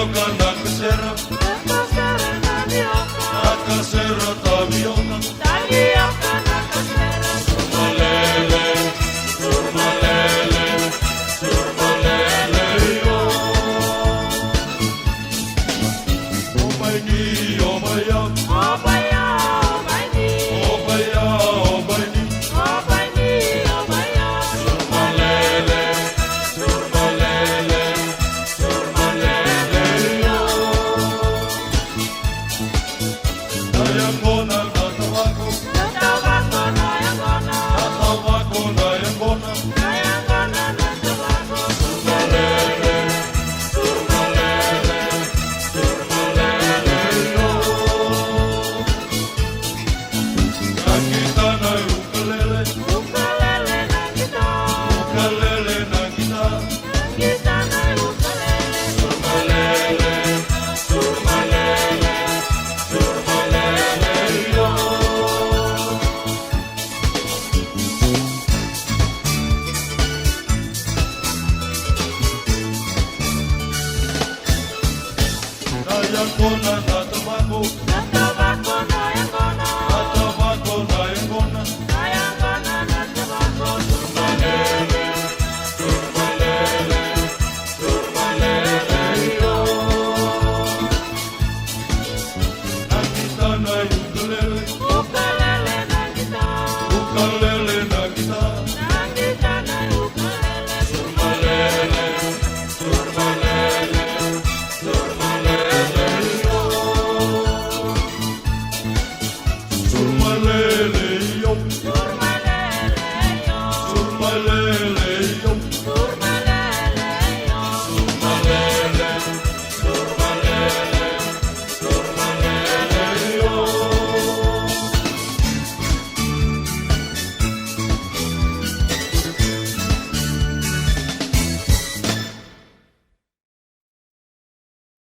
Tapioca na casera, na casera tapioca. Surmalele, surmalele, surmalele yo. Oh my knee, oh my yum. Oh my knee, oh my surmalele, surmalele, surmalele yo. Nayangona na tabaco, na tabaco nayangona. Surmalele, surmalele, surmalele yo. Nakita na ukulele, ukulele na kita. Surmalele, surmalele, surmalele yo. Nayangona na tabaco,